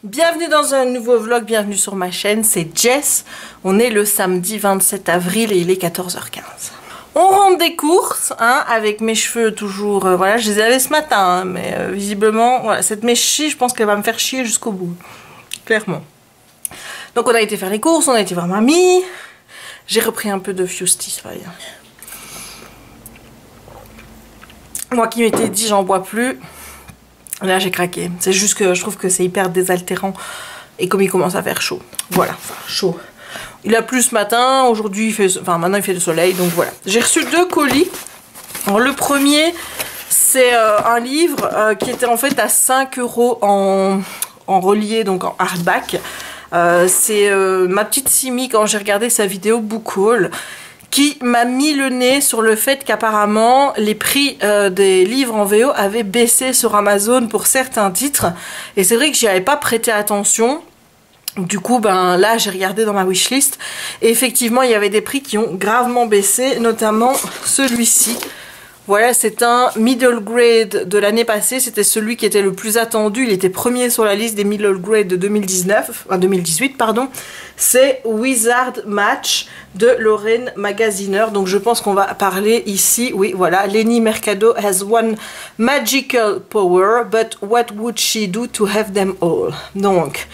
Bienvenue dans un nouveau vlog, bienvenue sur ma chaîne, c'est Jess. On est le samedi 27 avril et il est 14h15. On rentre des courses, hein, avec mes cheveux toujours, voilà, je les avais ce matin, hein, mais visiblement, voilà, cette mèche-ci, je pense qu'elle va me faire chier jusqu'au bout, clairement. Donc on a été faire les courses, on a été voir mamie, j'ai repris un peu de Fusti, ça va bien. Moi qui m'étais dit j'en bois plus, là j'ai craqué. C'est juste que je trouve que c'est hyper désaltérant et comme il commence à faire chaud. Voilà, enfin chaud. Il a plu ce matin, aujourd'hui il fait, enfin maintenant il fait le soleil, donc voilà. J'ai reçu 2 colis. Alors le premier c'est un livre qui était en fait à 5 € en relié, donc en hardback. C'est ma petite Simi quand j'ai regardé sa vidéo Book Haul qui m'a mis le nez sur le fait qu'apparemment les prix des livres en VO avaient baissé sur Amazon pour certains titres. Et c'est vrai que j'y avais pas prêté attention. Du coup, ben là, j'ai regardé dans ma wishlist. Et effectivement, il y avait des prix qui ont gravement baissé, notamment celui-ci. Voilà, c'est un middle grade de l'année passée. C'était celui qui était le plus attendu. Il était premier sur la liste des middle grade de 2018, pardon. C'est Wizard Match de Lorraine Magaziner. Donc je pense qu'on va parler ici. Oui, voilà. Lenny Mercado has one magical power, but what would she do to have them all? Donc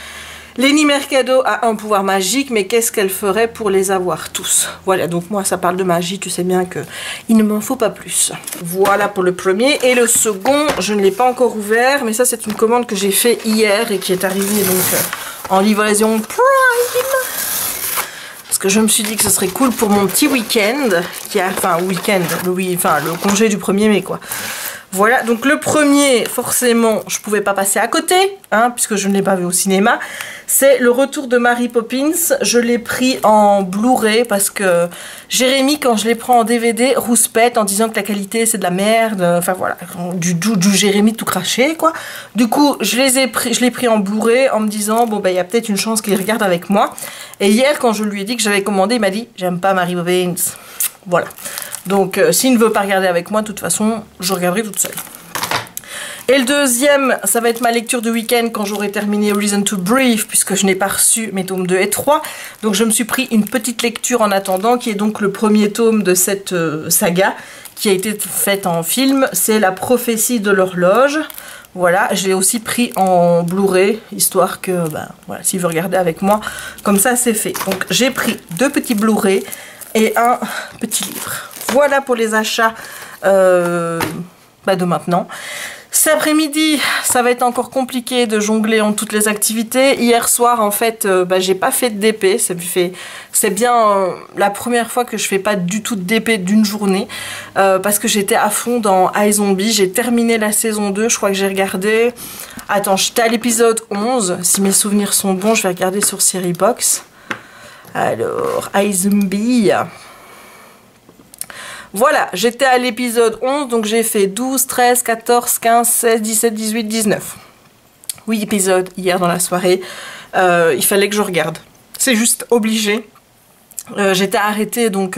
Lenny Mercado a un pouvoir magique, mais qu'est-ce qu'elle ferait pour les avoir tous? Voilà, donc moi ça parle de magie, tu sais bien que il ne m'en faut pas plus. Voilà pour le premier. Et le second, je ne l'ai pas encore ouvert, mais ça c'est une commande que j'ai fait hier et qui est arrivée donc en livraison Prime. Parce que je me suis dit que ce serait cool pour mon petit week-end, enfin week-end, le congé du 1er mai quoi. Voilà, donc le premier, forcément, je pouvais pas passer à côté, hein, puisque je ne l'ai pas vu au cinéma. C'est le retour de Mary Poppins. Je l'ai pris en Blu-ray parce que Jérémy, quand je les prends en DVD, rouspète en disant que la qualité c'est de la merde. Enfin voilà, du Jérémy tout craché, quoi. Du coup, je l'ai pris en Blu-ray en me disant, bon ben il y a peut-être une chance qu'il regarde avec moi. Et hier, quand je lui ai dit que j'avais commandé, il m'a dit, j'aime pas Mary Poppins. Voilà. Donc s'il ne veut pas regarder avec moi, de toute façon, je regarderai toute seule. Et le deuxième, ça va être ma lecture de week-end quand j'aurai terminé Reason to Breathe, puisque je n'ai pas reçu mes tomes 2 et 3. Donc je me suis pris une petite lecture en attendant, qui est donc le premier tome de cette saga, qui a été faite en film. C'est La prophétie de l'horloge. Voilà, je l'ai aussi pris en Blu-ray, histoire que, ben, voilà, s'il veut regarder avec moi, comme ça c'est fait. Donc j'ai pris 2 petits Blu-ray et un petit livre. Voilà pour les achats de maintenant. Cet après-midi, ça va être encore compliqué de jongler en toutes les activités. Hier soir, en fait, j'ai pas fait de DP. C'est bien la première fois que je fais pas du tout de DP d'une journée. Parce que j'étais à fond dans iZombie. J'ai terminé la saison 2. Je crois que j'ai regardé... Attends, j'étais à l'épisode 11. Si mes souvenirs sont bons, je vais regarder sur Seriebox. Alors, iZombie... Voilà, j'étais à l'épisode 11, donc j'ai fait 12, 13, 14, 15, 16, 17, 18, 19. 8 épisodes hier dans la soirée. Il fallait que je regarde. C'est juste obligé. J'étais arrêtée donc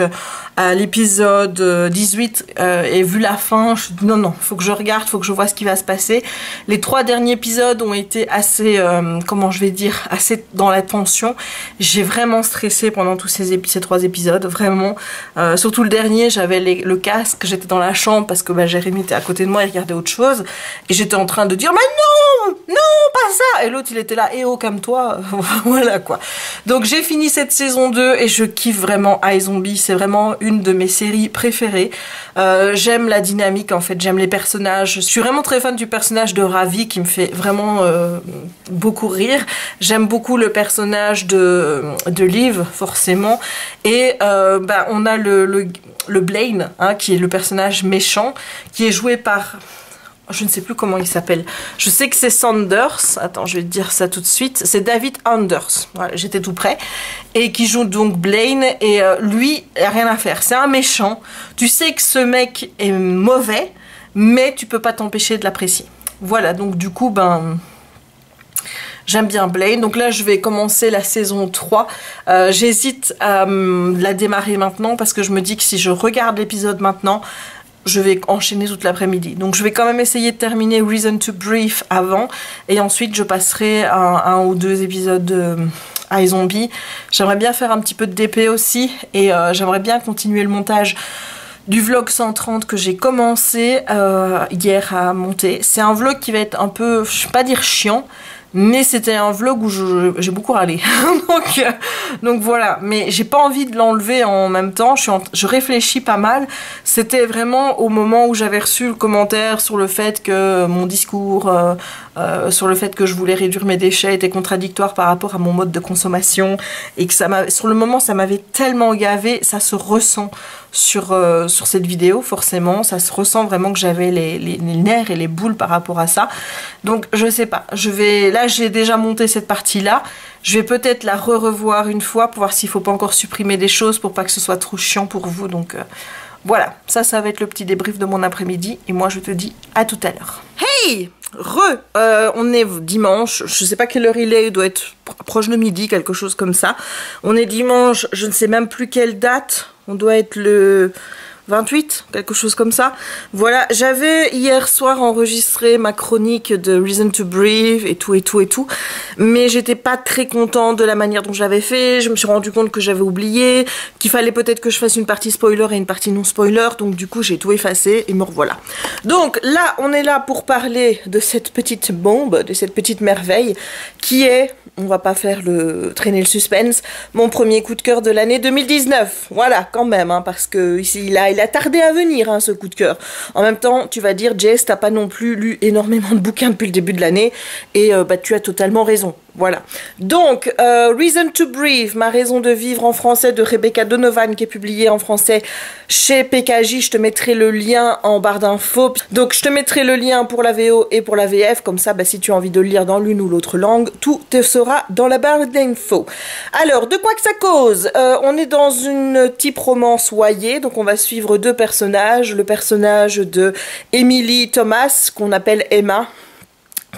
à l'épisode 18 et vu la fin, je me suis dit non, faut que je regarde, faut que je vois ce qui va se passer. Les 3 derniers épisodes ont été assez, comment je vais dire, assez dans la tension. J'ai vraiment stressé pendant tous ces 3 épisodes, vraiment. Surtout le dernier, j'avais le casque, j'étais dans la chambre parce que Jérémy était à côté de moi, il regardait autre chose. Et j'étais en train de dire, mais non, pas ça. Et l'autre, il était là, oh, calme-toi. Voilà quoi. Donc j'ai fini cette saison 2 et je kiffe vraiment iZombie, c'est vraiment une de mes séries préférées. J'aime la dynamique en fait, j'aime les personnages. Je suis vraiment très fan du personnage de Ravi qui me fait vraiment beaucoup rire. J'aime beaucoup le personnage de Liv forcément. Et on a le Blaine, hein, qui est le personnage méchant, qui est joué par... Je ne sais plus comment il s'appelle. Je sais que c'est Sanders. Attends, je vais te dire ça tout de suite. C'est David Anders. Voilà, j'étais tout près. Et qui joue donc Blaine. Et lui, il n'y a rien à faire. C'est un méchant. Tu sais que ce mec est mauvais, mais tu peux pas t'empêcher de l'apprécier. Voilà, donc du coup, j'aime bien Blaine. Donc là, je vais commencer la saison 3. J'hésite à la démarrer maintenant parce que je me dis que si je regarde l'épisode maintenant, je vais enchaîner toute l'après-midi. Donc je vais quand même essayer de terminer Reason to Brief avant, et ensuite je passerai un ou deux épisodes de iZombie. J'aimerais bien faire un petit peu de DP aussi, et j'aimerais bien continuer le montage du vlog 130 que j'ai commencé hier à monter. C'est un vlog qui va être un peu, je vais pas dire chiant, mais c'était un vlog où j'ai beaucoup râlé. donc voilà, mais j'ai pas envie de l'enlever en même temps, je réfléchis pas mal. C'était vraiment au moment où j'avais reçu le commentaire sur le fait que mon discours, sur le fait que je voulais réduire mes déchets était contradictoire par rapport à mon mode de consommation, et que sur le moment ça m'avait tellement gavé, ça se ressent sur cette vidéo forcément, ça se ressent vraiment que j'avais les nerfs et les boules par rapport à ça. Donc je sais pas, là j'ai déjà monté cette partie là, je vais peut-être la revoir une fois pour voir s'il faut pas encore supprimer des choses pour pas que ce soit trop chiant pour vous. Donc voilà, ça va être le petit débrief de mon après-midi, et moi je te dis à tout à l'heure. Hey, on est dimanche, je sais pas quelle heure il doit être proche de midi, quelque chose comme ça. On est dimanche, je ne sais même plus quelle date, on doit être le 28, quelque chose comme ça. Voilà, j'avais hier soir enregistré ma chronique de Reason to Breathe et tout, mais j'étais pas très contente de la manière dont j'avais fait. Je me suis rendu compte que j'avais oublié, qu'il fallait peut-être que je fasse une partie spoiler et une partie non spoiler, donc du coup j'ai tout effacé et me revoilà. Donc là, on est là pour parler de cette petite bombe, de cette petite merveille, qui est, on va pas traîner le suspense, mon premier coup de cœur de l'année 2019. Voilà, quand même, hein, parce que ici, il a tardé à venir, hein, ce coup de cœur. En même temps, tu vas dire, Jess, t'as pas non plus lu énormément de bouquins depuis le début de l'année, et bah, tu as totalement raison. Voilà. Donc, Reason to Breathe, ma raison de vivre en français de Rebecca Donovan, qui est publié en français chez PKJ. Je te mettrai le lien en barre d'infos. Donc, je te mettrai le lien pour la VO et pour la VF. Comme ça, bah, si tu as envie de le lire dans l'une ou l'autre langue, tout te sera dans la barre d'infos. Alors, de quoi que ça cause? On est dans une type romance YA. Donc, on va suivre deux personnages. Le personnage de Emily Thomas, qu'on appelle Emma,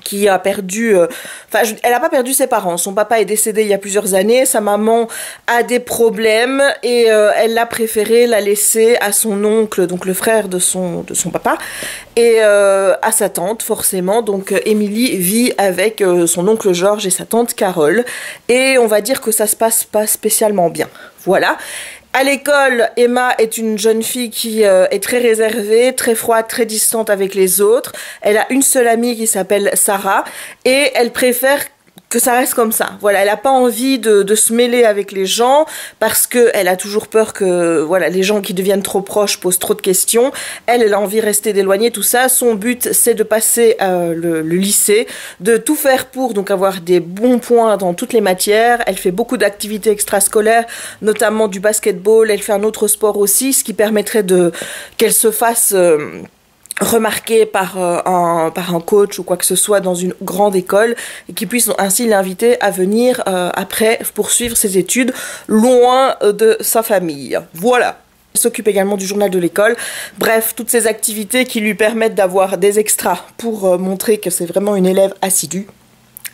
qui a perdu, elle n'a pas perdu ses parents, son papa est décédé il y a plusieurs années, sa maman a des problèmes, et elle a préféré la laisser à son oncle, donc le frère de son papa, et à sa tante forcément. Donc Emily vit avec son oncle George et sa tante Carole, et on va dire que ça se passe pas spécialement bien, voilà. À l'école, Emma est une jeune fille qui est très réservée, très froide, très distante avec les autres. Elle a une seule amie qui s'appelle Sarah, et elle préfère que ça reste comme ça. Voilà, elle n'a pas envie de se mêler avec les gens, parce qu'elle a toujours peur que voilà, les gens qui deviennent trop proches posent trop de questions. Elle a envie de rester d'éloigner, tout ça. Son but, c'est de passer le lycée, de tout faire pour donc avoir des bons points dans toutes les matières. Elle fait beaucoup d'activités extrascolaires, notamment du basketball. Elle fait un autre sport aussi, ce qui permettrait qu'elle se fasse remarqué par un coach ou quoi que ce soit dans une grande école, et qui puisse ainsi l'inviter à venir après poursuivre ses études loin de sa famille. Voilà. Elle s'occupe également du journal de l'école. Bref, toutes ces activités qui lui permettent d'avoir des extras pour montrer que c'est vraiment une élève assidue,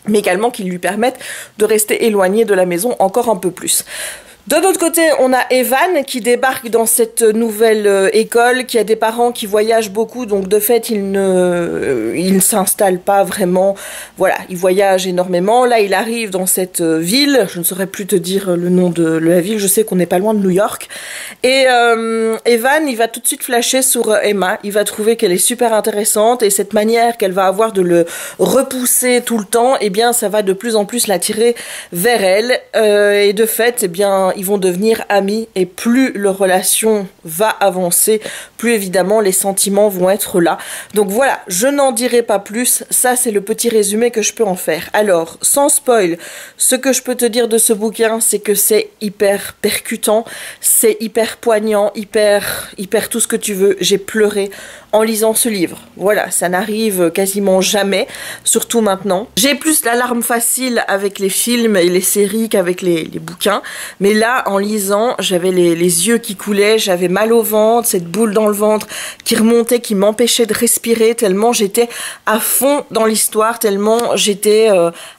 mais également qui lui permettent de rester éloignée de la maison encore un peu plus. De l'autre côté, on a Evan qui débarque dans cette nouvelle école, qui a des parents qui voyagent beaucoup, donc de fait, il ne s'installe pas vraiment. Voilà, il voyage énormément. Là, il arrive dans cette ville, je ne saurais plus te dire le nom de la ville, je sais qu'on n'est pas loin de New York. Et Evan, il va tout de suite flasher sur Emma, il va trouver qu'elle est super intéressante, et cette manière qu'elle va avoir de le repousser tout le temps, eh bien, ça va de plus en plus l'attirer vers elle, et de fait, eh bien, ils vont devenir amis, et plus leur relation va avancer, plus évidemment les sentiments vont être là. Donc voilà, je n'en dirai pas plus, ça c'est le petit résumé que je peux en faire. Alors, sans spoil, ce que je peux te dire de ce bouquin, c'est que c'est hyper percutant, c'est hyper poignant, hyper tout ce que tu veux. J'ai pleuré en lisant ce livre. Voilà, ça n'arrive quasiment jamais, surtout maintenant. J'ai plus l'alarme facile avec les films et les séries qu'avec les bouquins, mais là, en lisant, j'avais les yeux qui coulaient, j'avais mal au ventre, cette boule dans le ventre qui remontait, qui m'empêchait de respirer, tellement j'étais à fond dans l'histoire, tellement j'étais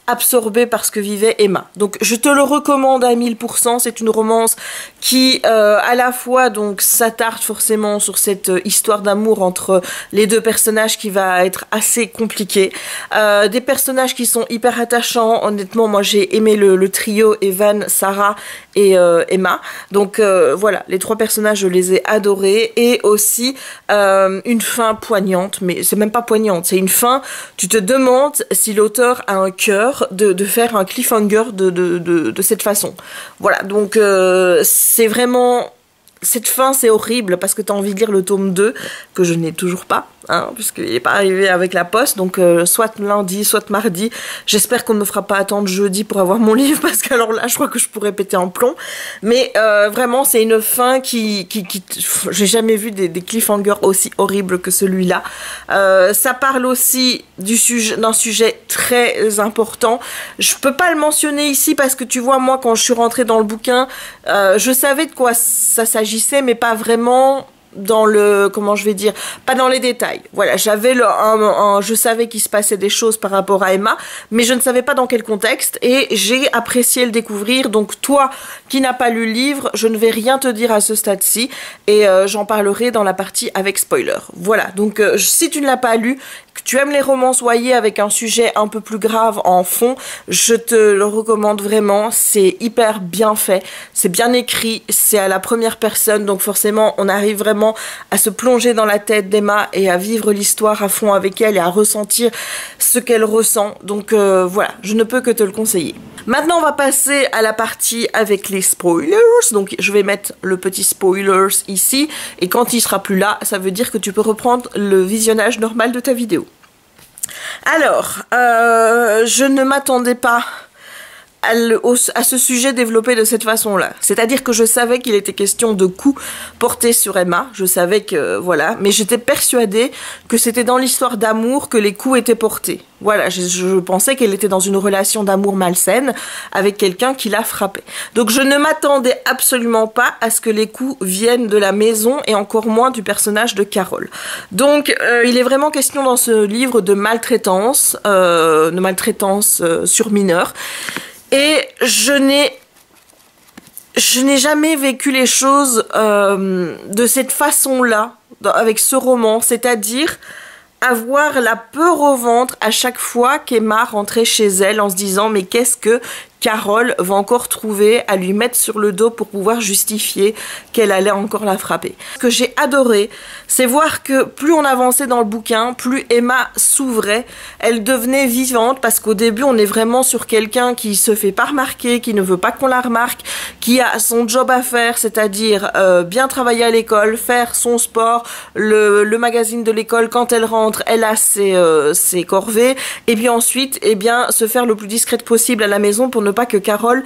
absorbée par ce que vivait Emma. Donc je te le recommande à 1000%, c'est une romance qui à la fois donc s'attarde forcément sur cette histoire d'amour entre les deux personnages qui va être assez compliquée, des personnages qui sont hyper attachants. Honnêtement, moi j'ai aimé le trio Evan, Sarah et Emma, donc voilà, les trois personnages je les ai adorés, et aussi une fin poignante, mais c'est même pas poignante, c'est une fin, tu te demandes si l'auteur a un cœur de faire un cliffhanger de cette façon. Voilà, donc c'est vraiment... Cette fin, c'est horrible parce que tu as envie de lire le tome 2, que je n'ai toujours pas, hein, puisqu'il n'est pas arrivé avec la poste, donc soit lundi, soit mardi. J'espère qu'on ne me fera pas attendre jeudi pour avoir mon livre, parce qu'alors là, je crois que je pourrais péter en plomb. Mais vraiment, c'est une fin qui j'ai jamais vu des cliffhangers aussi horribles que celui-là. Ça parle aussi d'un sujet très important. Je peux pas le mentionner ici parce que tu vois, moi, quand je suis rentrée dans le bouquin, je savais de quoi ça s'agissait, mais pas vraiment dans le, comment je vais dire, pas dans les détails. Voilà, j'avais je savais qu'il se passait des choses par rapport à Emma, mais je ne savais pas dans quel contexte, et j'ai apprécié le découvrir. Donc toi qui n'as pas lu le livre, je ne vais rien te dire à ce stade-ci, et j'en parlerai dans la partie avec spoiler. Voilà, donc si tu ne l'as pas lu, que tu aimes les romances YA avec un sujet un peu plus grave en fond, je te le recommande vraiment. C'est hyper bien fait, c'est bien écrit, c'est à la première personne, donc forcément on arrive vraiment à se plonger dans la tête d'Emma et à vivre l'histoire à fond avec elle et à ressentir ce qu'elle ressent. Donc voilà, je ne peux que te le conseiller. Maintenant on va passer à la partie avec les spoilers, donc je vais mettre le petit spoilers ici, et quand il sera plus là, ça veut dire que tu peux reprendre le visionnage normal de ta vidéo. Alors, je ne m'attendais pas à ce sujet développé de cette façon-là. C'est-à-dire que je savais qu'il était question de coups portés sur Emma, je savais que, voilà, mais j'étais persuadée que c'était dans l'histoire d'amour que les coups étaient portés. Voilà, je pensais qu'elle était dans une relation d'amour malsaine avec quelqu'un qui l'a frappée. Donc je ne m'attendais absolument pas à ce que les coups viennent de la maison, et encore moins du personnage de Carole. Donc il est vraiment question dans ce livre de maltraitance sur mineurs. Et je n'ai jamais vécu les choses de cette façon-là, avec ce roman, c'est-à-dire avoir la peur au ventre à chaque fois qu'Emma rentrait chez elle en se disant mais qu'est-ce que Carole va encore trouver à lui mettre sur le dos pour pouvoir justifier qu'elle allait encore la frapper. Ce que j'ai adoré, c'est voir que plus on avançait dans le bouquin, plus Emma s'ouvrait, elle devenait vivante, parce qu'au début on est vraiment sur quelqu'un qui se fait pas remarquer, qui ne veut pas qu'on la remarque, qui a son job à faire, c'est-à-dire bien travailler à l'école, faire son sport, le magazine de l'école, quand elle rentre, elle a ses corvées, et puis ensuite, eh bien, se faire le plus discrète possible à la maison pour ne pas que Carole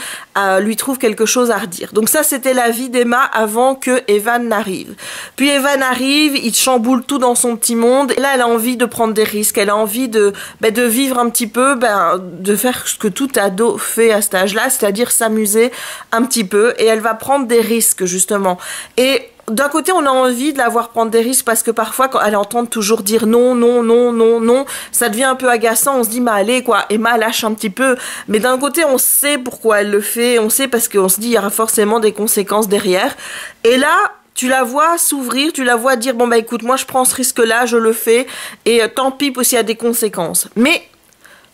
lui trouve quelque chose à redire. Donc ça, c'était la vie d'Emma avant que Evan n'arrive. Puis Evan arrive, il chamboule tout dans son petit monde, et là, elle a envie de prendre des risques, elle a envie de vivre un petit peu, de faire ce que tout ado fait à cet âge-là, c'est-à-dire s'amuser un petit peu, et elle va prendre des risques, justement. Et d'un côté, on a envie de la voir prendre des risques, parce que parfois, quand elle entend toujours dire non, non, non, non, non, ça devient un peu agaçant. On se dit, mais allez, quoi, Emma lâche un petit peu. Mais d'un côté, on sait pourquoi elle le fait. On sait parce qu'on se dit, il y aura forcément des conséquences derrière. Et là, tu la vois s'ouvrir, tu la vois dire, bon, bah écoute, moi, je prends ce risque-là, je le fais. Et tant pis s'il y a des conséquences. Mais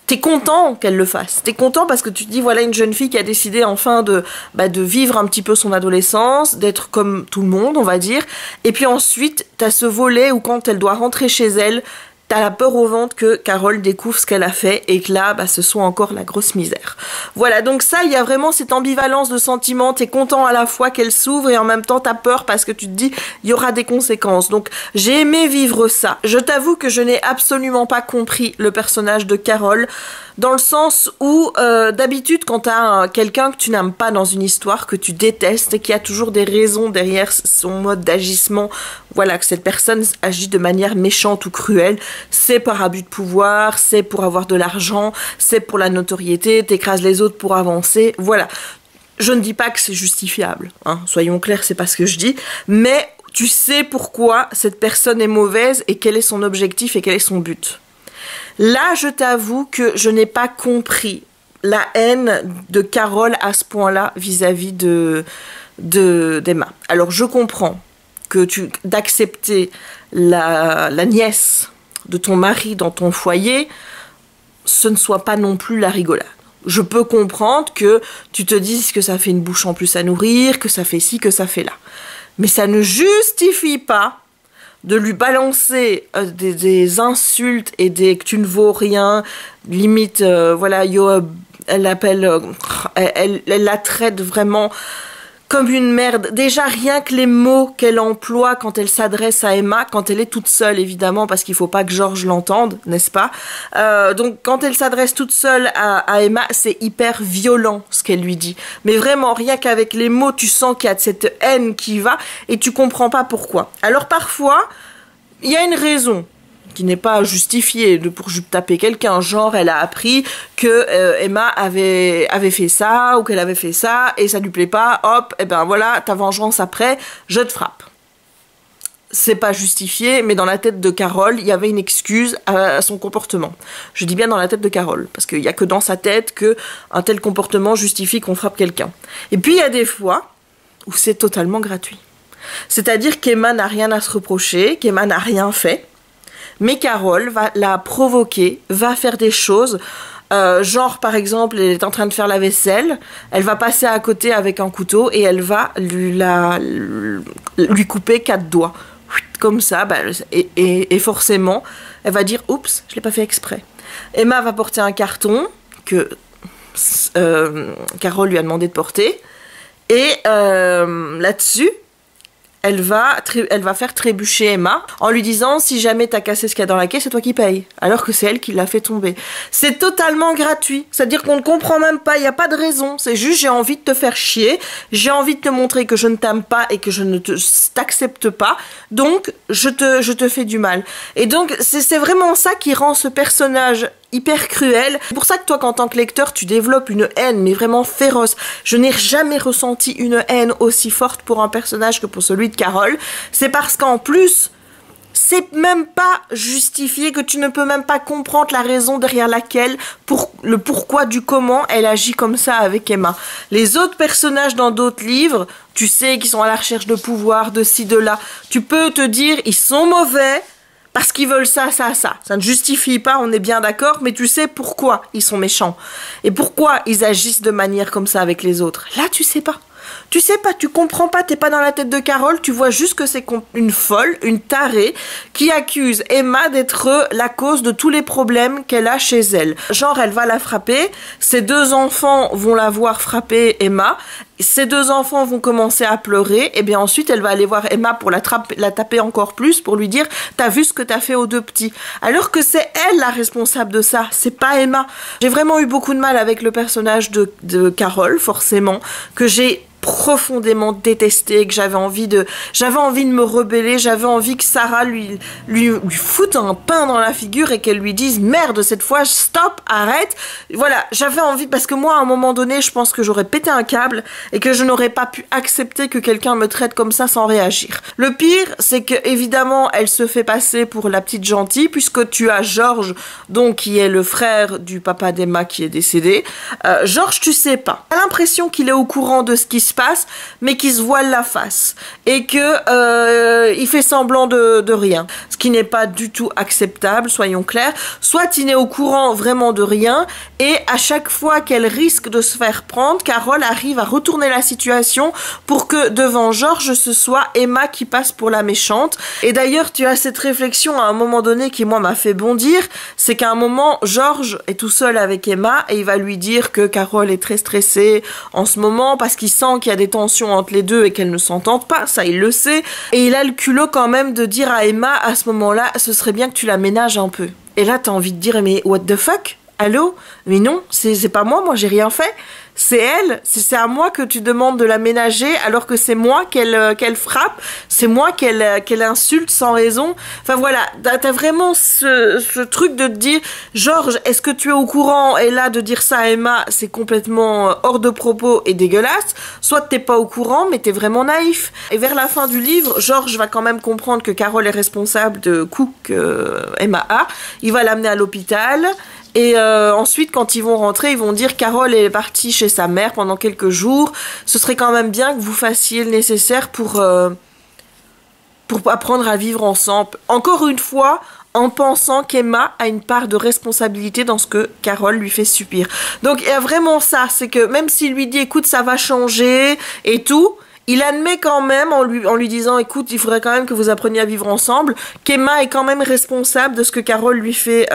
t'es content qu'elle le fasse. T'es content parce que tu te dis, voilà une jeune fille qui a décidé enfin de vivre un petit peu son adolescence, d'être comme tout le monde, on va dire. Et puis ensuite, t'as ce volet où quand elle doit rentrer chez elle, t'as la peur au ventre que Carole découvre ce qu'elle a fait et que là, bah, ce soit encore la grosse misère. Voilà, donc ça, il y a vraiment cette ambivalence de sentiments. T'es content à la fois qu'elle s'ouvre et en même temps t'as peur parce que tu te dis, il y aura des conséquences. Donc, j'ai aimé vivre ça. Je t'avoue que je n'ai absolument pas compris le personnage de Carole, dans le sens où, d'habitude, quand t'as quelqu'un que tu n'aimes pas dans une histoire, que tu détestes et qu'il y a toujours des raisons derrière son mode d'agissement, voilà, que cette personne agit de manière méchante ou cruelle, c'est par abus de pouvoir, c'est pour avoir de l'argent, c'est pour la notoriété, t'écrases les autres pour avancer, voilà. Je ne dis pas que c'est justifiable, hein, soyons clairs, c'est pas ce que je dis, mais tu sais pourquoi cette personne est mauvaise et quel est son objectif et quel est son but. Là, je t'avoue que je n'ai pas compris la haine de Carole à ce point-là vis-à-vis d'Emma. Alors, je comprends que d'accepter la nièce de ton mari dans ton foyer, ce ne soit pas non plus la rigolade. Je peux comprendre que tu te dises que ça fait une bouche en plus à nourrir, que ça fait ci, que ça fait là. Mais ça ne justifie pas de lui balancer des insultes et que tu ne vaux rien, limite, voilà, elle la traite vraiment comme une merde. Déjà, rien que les mots qu'elle emploie quand elle s'adresse à Emma, quand elle est toute seule, évidemment, parce qu'il faut pas que Georges l'entende, n'est-ce pas? Donc, quand elle s'adresse toute seule à Emma, c'est hyper violent, ce qu'elle lui dit. Mais vraiment, rien qu'avec les mots, tu sens qu'il y a de cette haine qui va, et tu comprends pas pourquoi. Alors, parfois, il y a une raison qui n'est pas justifiée pour taper quelqu'un, genre elle a appris que Emma avait fait ça ou qu'elle avait fait ça et ça lui plaît pas, hop, et ben voilà, ta vengeance après, je te frappe. C'est pas justifié, mais dans la tête de Carole, il y avait une excuse à son comportement. Je dis bien dans la tête de Carole, parce qu'il y a que dans sa tête qu'un tel comportement justifie qu'on frappe quelqu'un. Et puis il y a des fois où c'est totalement gratuit. C'est-à-dire qu'Emma n'a rien à se reprocher, qu'Emma n'a rien fait, mais Carole va la provoquer, va faire des choses, genre par exemple, elle est en train de faire la vaisselle, elle va passer à côté avec un couteau et elle va lui couper 4 doigts. Comme ça, bah, et forcément, elle va dire « Oups, je l'ai pas fait exprès ». Emma va porter un carton que Carole lui a demandé de porter, et là-dessus, elle va faire trébucher Emma en lui disant « Si jamais t'as cassé ce qu'il y a dans la caisse, c'est toi qui payes. » Alors que c'est elle qui l'a fait tomber. C'est totalement gratuit. C'est-à-dire qu'on ne comprend même pas, il n'y a pas de raison. C'est juste j'ai envie de te faire chier, j'ai envie de te montrer que je ne t'aime pas et que je ne t'accepte pas, donc je te fais du mal. Et donc c'est vraiment ça qui rend ce personnage hyper cruel. C'est pour ça que toi, en tant que lecteur, tu développes une haine, mais vraiment féroce. Je n'ai jamais ressenti une haine aussi forte pour un personnage que pour celui de Carole. C'est parce qu'en plus, c'est même pas justifié, que tu ne peux même pas comprendre la raison derrière laquelle, le pourquoi du comment elle agit comme ça avec Emma. Les autres personnages dans d'autres livres, tu sais qu'ils sont à la recherche de pouvoir, de ci, de là. Tu peux te dire, ils sont mauvais, parce qu'ils veulent ça, ça, ça. Ça ne justifie pas, on est bien d'accord, mais tu sais pourquoi ils sont méchants. Et pourquoi ils agissent de manière comme ça avec les autres. Là, tu sais pas. Tu sais pas, tu comprends pas, t'es pas dans la tête de Carole, tu vois juste que c'est une folle, une tarée, qui accuse Emma d'être la cause de tous les problèmes qu'elle a chez elle. Genre, elle va la frapper, ses 2 enfants vont la voir frapper Emma, ces 2 enfants vont commencer à pleurer, et bien ensuite elle va aller voir Emma pour la taper encore plus, pour lui dire « T'as vu ce que t'as fait aux 2 petits ?» Alors que c'est elle la responsable de ça, c'est pas Emma. J'ai vraiment eu beaucoup de mal avec le personnage de Carole, forcément, que j'ai profondément détesté, que j'avais envie de me rebeller, j'avais envie que Sarah lui foute un pain dans la figure et qu'elle lui dise merde, cette fois stop, arrête. Voilà, j'avais envie, parce que moi à un moment donné je pense que j'aurais pété un câble et que je n'aurais pas pu accepter que quelqu'un me traite comme ça sans réagir. Le pire, c'est que évidemment elle se fait passer pour la petite gentille, puisque tu as Georges, donc qui est le frère du papa d'Emma qui est décédé. Georges, tu sais pas, t'as l'impression qu'il est au courant de ce qui se se passe, mais qui se voile la face et que il fait semblant de rien, ce qui n'est pas du tout acceptable, soyons clairs. Soit il n'est au courant vraiment de rien, et à chaque fois qu'elle risque de se faire prendre, Carole arrive à retourner la situation pour que devant Georges, ce soit Emma qui passe pour la méchante. Et d'ailleurs, tu as cette réflexion à un moment donné qui, moi, m'a fait bondir, c'est qu'à un moment, Georges est tout seul avec Emma et il va lui dire que Carole est très stressée en ce moment parce qu'il sent qu'il y a des tensions entre les deux et qu'elle ne s'entendent pas, ça il le sait. Et il a le culot quand même de dire à Emma, à ce moment-là, ce serait bien que tu la ménages un peu. Et là, t'as envie de dire, mais what the fuck? Allô? Mais non, c'est pas moi j'ai rien fait. C'est elle, c'est à moi que tu demandes de la ménager alors que c'est moi qu'elle frappe, c'est moi qu'elle insulte sans raison. Enfin voilà, t'as vraiment ce truc de te dire, Georges, est-ce que tu es au courant? Et là, de dire ça à Emma, c'est complètement hors de propos et dégueulasse. Soit t'es pas au courant, mais t'es vraiment naïf. Et vers la fin du livre, Georges va quand même comprendre que Carole est responsable de coups que Emma a. Il va l'amener à l'hôpital. Et ensuite, quand ils vont rentrer, ils vont dire Carole est partie chez sa mère pendant quelques jours. Ce serait quand même bien que vous fassiez le nécessaire pour apprendre à vivre ensemble. Encore une fois, en pensant qu'Emma a une part de responsabilité dans ce que Carole lui fait subir. Donc il y a vraiment ça, c'est que même s'il lui dit écoute ça va changer et tout, il admet quand même en lui disant écoute il faudrait quand même que vous appreniez à vivre ensemble, qu'Emma est quand même responsable de ce que Carole lui fait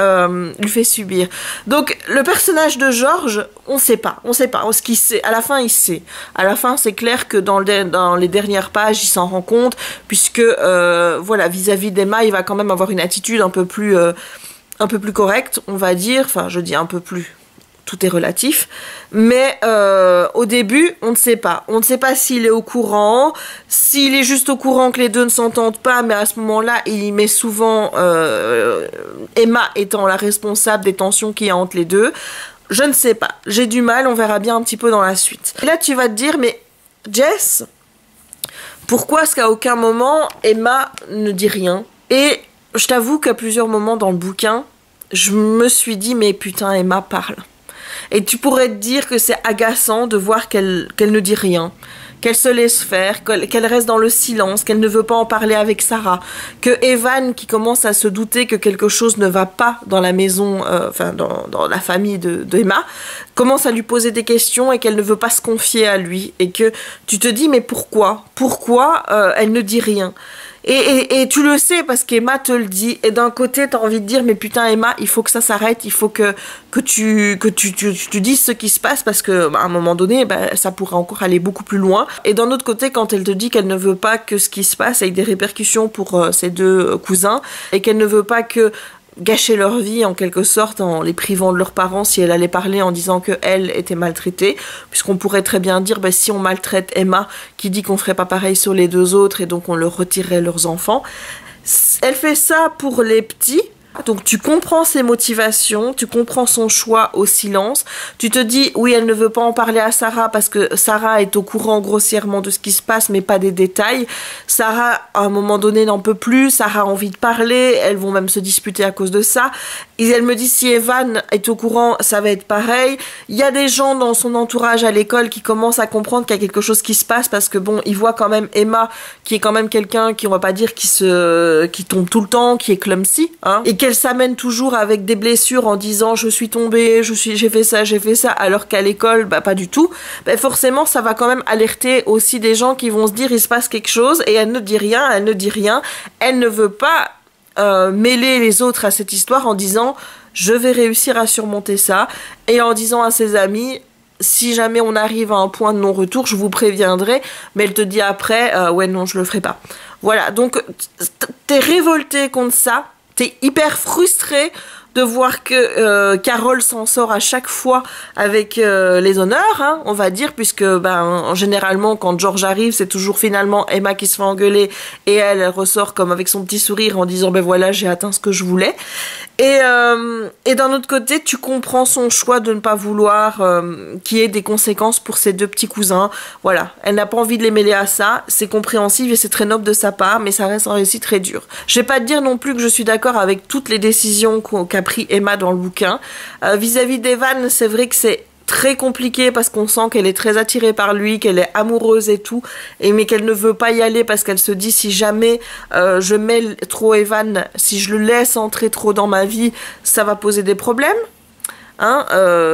subir. Donc le personnage de Georges, on sait pas ce qu'il sait. À la fin il sait. À la fin c'est clair que dans les dernières pages il s'en rend compte puisque voilà vis-à-vis d'Emma il va quand même avoir une attitude un peu plus correcte, on va dire. Enfin je dis un peu plus. Tout est relatif, mais au début, on ne sait pas. On ne sait pas s'il est au courant, s'il est juste au courant que les deux ne s'entendent pas, mais à ce moment-là, il y met souvent Emma étant la responsable des tensions qu'il y a entre les deux. Je ne sais pas. J'ai du mal, on verra bien un petit peu dans la suite. Et là, tu vas te dire, mais Jess, pourquoi est-ce qu'à aucun moment, Emma ne dit rien? Et je t'avoue qu'à plusieurs moments dans le bouquin, je me suis dit, mais putain, Emma parle. Et tu pourrais te dire que c'est agaçant de voir qu'elle ne dit rien, qu'elle se laisse faire, qu'elle reste dans le silence, qu'elle ne veut pas en parler avec Sarah, que Evan, qui commence à se douter que quelque chose ne va pas dans la maison, dans la famille de Emma, commence à lui poser des questions et qu'elle ne veut pas se confier à lui. Et que tu te dis, mais pourquoi elle ne dit rien? Et tu le sais parce qu'Emma te le dit. Et d'un côté, t'as envie de dire, mais putain, Emma, il faut que ça s'arrête. Il faut que tu dises ce qui se passe parce que, à un moment donné, ça pourrait encore aller beaucoup plus loin. Et d'un autre côté, quand elle te dit qu'elle ne veut pas que ce qui se passe ait des répercussions pour ses deux cousins et qu'elle ne veut pas que gâcher leur vie en quelque sorte en les privant de leurs parents si elle allait parler en disant qu'elle était maltraitée, puisqu'on pourrait très bien dire si on maltraite Emma qui dit qu'on ferait pas pareil sur les deux autres et donc on leur retirerait leurs enfants. Elle fait ça pour les petits. Donc tu comprends ses motivations, tu comprends son choix au silence, tu te dis oui elle ne veut pas en parler à Sarah parce que Sarah est au courant grossièrement de ce qui se passe mais pas des détails. Sarah à un moment donné n'en peut plus, Sarah a envie de parler, elles vont même se disputer à cause de ça. Et elle me dit si Evan est au courant ça va être pareil. Il y a des gens dans son entourage à l'école qui commencent à comprendre qu'il y a quelque chose qui se passe parce que bon ils voient quand même Emma qui est quand même quelqu'un qui on va pas dire qui tombe tout le temps, qui est clumsy hein, et qu'elle s'amène toujours avec des blessures en disant je suis tombée, j'ai fait ça, alors qu'à l'école, pas du tout, forcément ça va quand même alerter aussi des gens qui vont se dire il se passe quelque chose et elle ne dit rien, elle ne veut pas mêler les autres à cette histoire en disant je vais réussir à surmonter ça et en disant à ses amis si jamais on arrive à un point de non-retour, je vous préviendrai, mais elle te dit après ouais non je le ferai pas. Voilà, donc t'es révolté contre ça. T'es hyper frustré de voir que Carole s'en sort à chaque fois avec les honneurs, hein, on va dire, puisque généralement quand George arrive, c'est toujours finalement Emma qui se fait engueuler et elle ressort comme avec son petit sourire en disant voilà j'ai atteint ce que je voulais. Et d'un autre côté, tu comprends son choix de ne pas vouloir qu'il y ait des conséquences pour ses deux petits cousins. Voilà, elle n'a pas envie de les mêler à ça, c'est compréhensible et c'est très noble de sa part, mais ça reste un récit très dur. Je vais pas te dire non plus que je suis d'accord avec toutes les décisions qu'a pris Emma dans le bouquin. Vis-à-vis d'Evan, c'est vrai que c'est très compliqué parce qu'on sent qu'elle est très attirée par lui, qu'elle est amoureuse et tout, mais qu'elle ne veut pas y aller parce qu'elle se dit si jamais je mêle trop Evan, si je le laisse entrer trop dans ma vie, ça va poser des problèmes. Hein,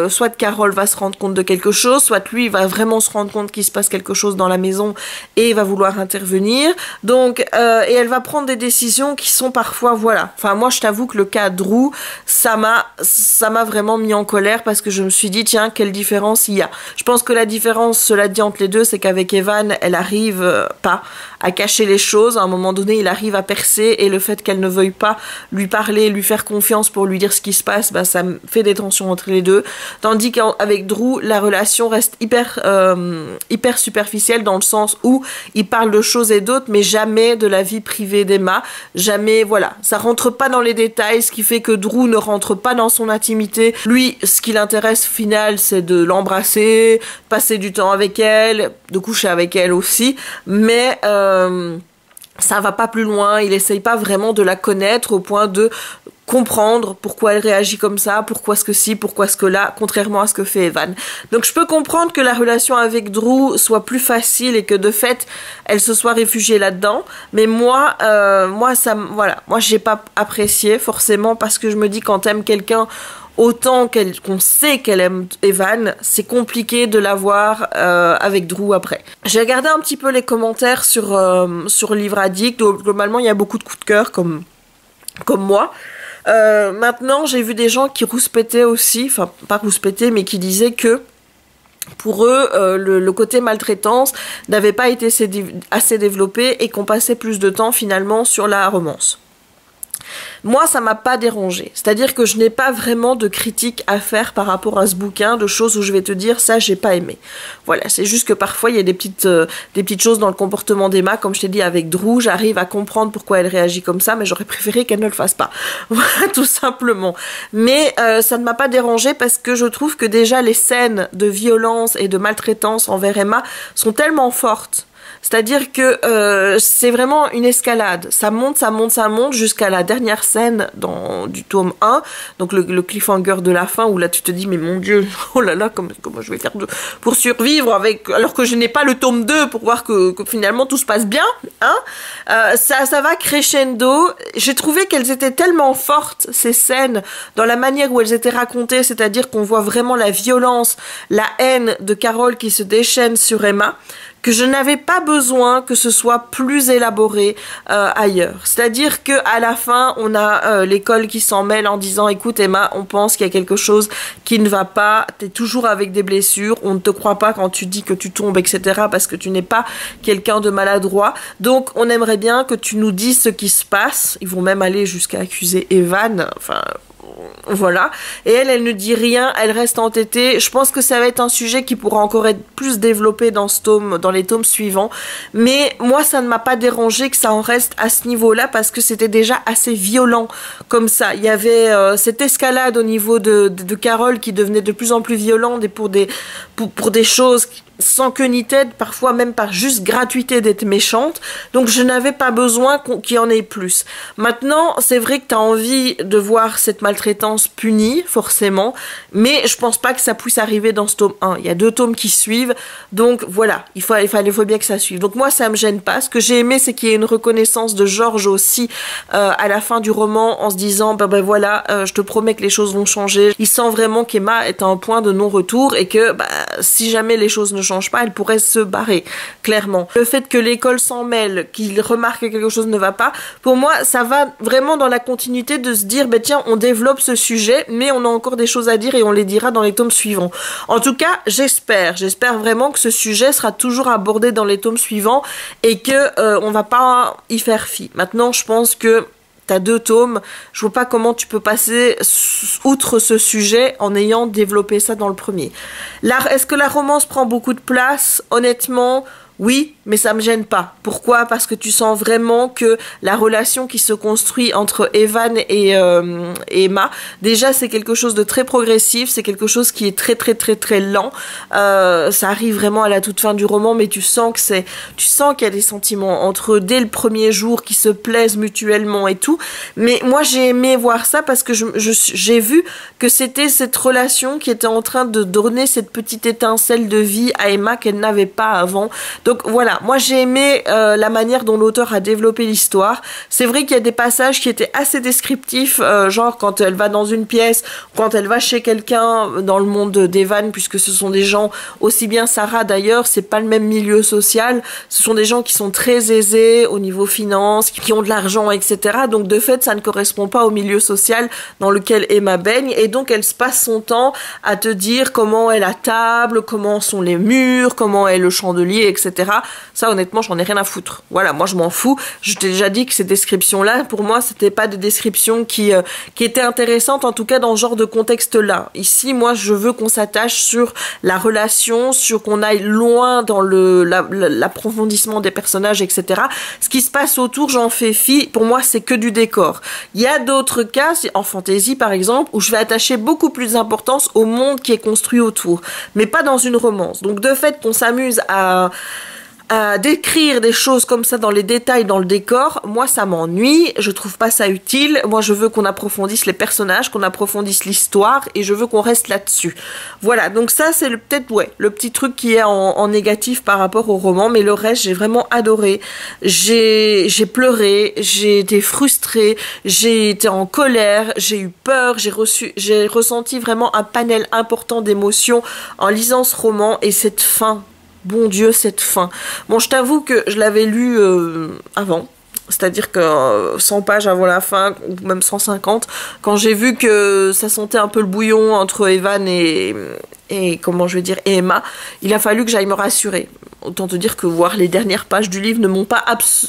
soit Carole va se rendre compte de quelque chose, soit lui va vraiment se rendre compte qu'il se passe quelque chose dans la maison et va vouloir intervenir. Donc, et elle va prendre des décisions qui sont parfois, voilà. Enfin, moi, je t'avoue que le cas Drew, ça m'a vraiment mis en colère parce que je me suis dit, tiens, quelle différence il y a. Je pense que la différence, cela dit, entre les deux, c'est qu'avec Evan, elle arrive pas à cacher les choses. À un moment donné, il arrive à percer et le fait qu'elle ne veuille pas lui parler, lui faire confiance pour lui dire ce qui se passe, bah, ça me fait des tensions entre les deux. Tandis qu'avec Drew, la relation reste hyper superficielle dans le sens où il parle de choses et d'autres, mais jamais de la vie privée d'Emma. Jamais, voilà. Ça rentre pas dans les détails, ce qui fait que Drew ne rentre pas dans son intimité. Lui, ce qui l'intéresse au final, c'est de l'embrasser, passer du temps avec elle, de coucher avec elle aussi, mais ça va pas plus loin, il essaye pas vraiment de la connaître au point de comprendre pourquoi elle réagit comme ça, pourquoi ce que ci, pourquoi ce que là, contrairement à ce que fait Evan. Donc je peux comprendre que la relation avec Drew soit plus facile et que de fait elle se soit réfugiée là-dedans, mais moi j'ai pas apprécié forcément parce que je me dis quand t'aimes quelqu'un autant qu'on sait qu'elle aime Evan, c'est compliqué de la voir avec Drew après. J'ai regardé un petit peu les commentaires sur Livre Addict. Globalement, il y a beaucoup de coups de cœur comme moi. Maintenant, j'ai vu des gens qui rouspétaient aussi, enfin pas rouspétaient, mais qui disaient que pour eux, le côté maltraitance n'avait pas été assez développé et qu'on passait plus de temps finalement sur la romance. Moi, ça m'a pas dérangé. C'est-à-dire que je n'ai pas vraiment de critique à faire par rapport à ce bouquin, de choses où je vais te dire ça, j'ai pas aimé. Voilà, c'est juste que parfois il y a des petites choses dans le comportement d'Emma, comme je t'ai dit avec Drew, j'arrive à comprendre pourquoi elle réagit comme ça, mais j'aurais préféré qu'elle ne le fasse pas. Voilà, tout simplement. Mais ça ne m'a pas dérangé parce que je trouve que déjà les scènes de violence et de maltraitance envers Emma sont tellement fortes. C'est-à-dire que c'est vraiment une escalade. Ça monte jusqu'à la dernière scène du tome 1. Donc le cliffhanger de la fin où là tu te dis mais mon Dieu, oh là là, comment je vais faire pour survivre alors que je n'ai pas le tome 2 pour voir que finalement tout se passe bien. Hein, ça va crescendo. J'ai trouvé qu'elles étaient tellement fortes, ces scènes, dans la manière où elles étaient racontées, c'est-à-dire qu'on voit vraiment la violence, la haine de Carole qui se déchaîne sur Emma, que je n'avais pas besoin que ce soit plus élaboré ailleurs. C'est-à-dire que à la fin, on a l'école qui s'en mêle en disant « Écoute Emma, on pense qu'il y a quelque chose qui ne va pas, t'es toujours avec des blessures, on ne te croit pas quand tu dis que tu tombes, etc. parce que tu n'es pas quelqu'un de maladroit. Donc on aimerait bien que tu nous dises ce qui se passe. » Ils vont même aller jusqu'à accuser Evan, enfin... Voilà, et elle ne dit rien, elle reste entêtée. Je pense que ça va être un sujet qui pourra encore être plus développé dans les tomes suivants, mais moi ça ne m'a pas dérangé que ça en reste à ce niveau-là parce que c'était déjà assez violent comme ça. Il y avait cette escalade au niveau de Carole qui devenait de plus en plus violente et pour des choses sans queue ni tête, parfois même par juste gratuité d'être méchante. Donc je n'avais pas besoin qu'il y en ait plus. Maintenant, c'est vrai que tu as envie de voir cette maltraitance punie, forcément, mais je pense pas que ça puisse arriver dans ce tome 1. Il y a 2 tomes qui suivent, donc voilà, il faut bien que ça suive. Donc moi, ça me gêne pas. Ce que j'ai aimé, c'est qu'il y ait une reconnaissance de George aussi à la fin du roman, en se disant, ben voilà, je te promets que les choses vont changer. Il sent vraiment qu'Emma est à un point de non-retour et que si jamais les choses ne change pas, elle pourrait se barrer, clairement. Le fait que l'école s'en mêle, qu'il remarque que quelque chose ne va pas, pour moi, ça va vraiment dans la continuité de se dire, tiens, on développe ce sujet, mais on a encore des choses à dire et on les dira dans les tomes suivants. En tout cas, j'espère vraiment que ce sujet sera toujours abordé dans les tomes suivants et que on va pas y faire fi. Maintenant, je pense que t'as 2 tomes, je vois pas comment tu peux passer outre ce sujet en ayant développé ça dans le premier. Est-ce que la romance prend beaucoup de place? Honnêtement, Oui, mais ça me gêne pas. Pourquoi? Parce que tu sens vraiment que la relation qui se construit entre Evan et Emma, déjà c'est quelque chose de très progressif, c'est quelque chose qui est très très très très lent. Ça arrive vraiment à la toute fin du roman, mais tu sens qu'il y a des sentiments entre eux dès le premier jour qui se plaisent mutuellement et tout. Mais moi j'ai aimé voir ça parce que j'ai vu que c'était cette relation qui était en train de donner cette petite étincelle de vie à Emma qu'elle n'avait pas avant. Donc voilà, moi j'ai aimé la manière dont l'auteur a développé l'histoire. C'est vrai qu'il y a des passages qui étaient assez descriptifs, genre quand elle va dans une pièce, quand elle va chez quelqu'un dans le monde d'Evan, puisque ce sont des gens, aussi bien Sarah d'ailleurs, c'est pas le même milieu social, ce sont des gens qui sont très aisés au niveau finance, qui ont de l'argent, etc. Donc de fait, ça ne correspond pas au milieu social dans lequel Emma baigne, et donc elle se passe son temps à te dire comment est la table, comment sont les murs, comment est le chandelier, etc. Ça, honnêtement, j'en ai rien à foutre. Voilà, moi, je m'en fous. Je t'ai déjà dit que ces descriptions-là, pour moi, c'était pas des descriptions qui étaient intéressantes, en tout cas dans ce genre de contexte-là. Ici, moi, je veux qu'on s'attache sur la relation, sur qu'on aille loin dans l'approfondissement des personnages, etc. Ce qui se passe autour, j'en fais fi. Pour moi, c'est que du décor. Il y a d'autres cas, en fantasy, par exemple, où je vais attacher beaucoup plus d'importance au monde qui est construit autour, mais pas dans une romance. Donc, de fait, qu'on s'amuse à décrire des choses comme ça dans les détails, dans le décor, moi ça m'ennuie, je trouve pas ça utile. Moi je veux qu'on approfondisse les personnages, qu'on approfondisse l'histoire, et je veux qu'on reste là-dessus. Voilà, donc ça c'est peut-être le petit truc qui est en négatif par rapport au roman, mais le reste j'ai vraiment adoré. J'ai pleuré, j'ai été frustrée, j'ai été en colère, j'ai eu peur, j'ai ressenti vraiment un panel important d'émotions en lisant ce roman, et cette fin. Bon Dieu, cette fin. Bon, je t'avoue que je l'avais lu avant. C'est-à-dire que 100 pages avant la fin, ou même 150, quand j'ai vu que ça sentait un peu le bouillon entre Evan et comment je vais dire, et Emma, il a fallu que j'aille me rassurer. Autant te dire que voir les dernières pages du livre ne m'ont pas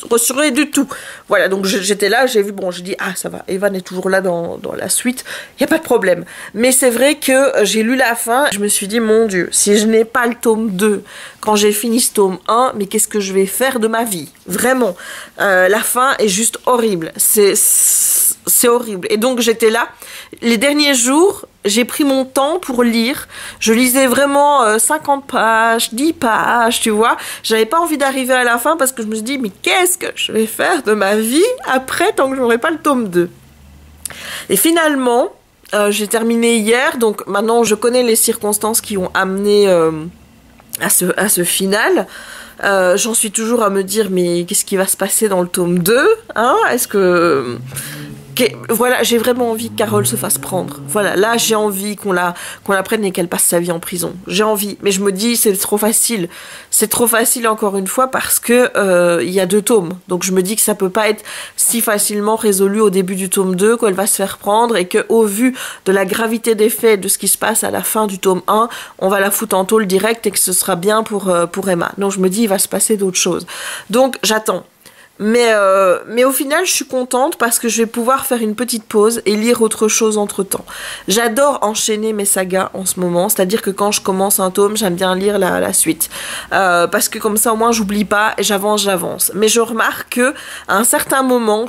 rassurée du tout. Voilà, donc j'étais là, j'ai vu, bon, j'ai dit, ah, ça va, Evan est toujours là dans la suite, il n'y a pas de problème. Mais c'est vrai que j'ai lu la fin, je me suis dit, mon Dieu, si je n'ai pas le tome 2, quand j'ai fini ce tome 1, mais qu'est-ce que je vais faire de ma vie? Vraiment, la fin est juste horrible, c'est horrible. Et donc j'étais là, les derniers jours, j'ai pris mon temps pour lire. Je lisais vraiment 50 pages, 10 pages, tu vois. J'avais pas envie d'arriver à la fin parce que je me suis dit, mais qu'est-ce que je vais faire de ma vie après tant que j'aurai pas le tome 2? Et finalement, j'ai terminé hier, donc maintenant je connais les circonstances qui ont amené à ce final. J'en suis toujours à me dire, mais qu'est-ce qui va se passer dans le tome 2, hein? Est-ce que... Voilà, j'ai vraiment envie que Carole se fasse prendre. Voilà, là j'ai envie qu'on la prenne et qu'elle passe sa vie en prison. J'ai envie, mais je me dis c'est trop facile. C'est trop facile encore une fois parce que y a 2 tomes. Donc je me dis que ça peut pas être si facilement résolu au début du tome 2 qu'elle va se faire prendre, et que au vu de la gravité des faits, de ce qui se passe à la fin du tome 1, on va la foutre en tôle direct et que ce sera bien pour Emma. Donc je me dis il va se passer d'autres choses. Donc j'attends. Mais au final, je suis contente parce que je vais pouvoir faire une petite pause et lire autre chose entre-temps. J'adore enchaîner mes sagas en ce moment, c'est-à-dire que quand je commence un tome, j'aime bien lire la suite. Parce que comme ça, au moins, j'oublie pas et j'avance. Mais je remarque que à un certain moment,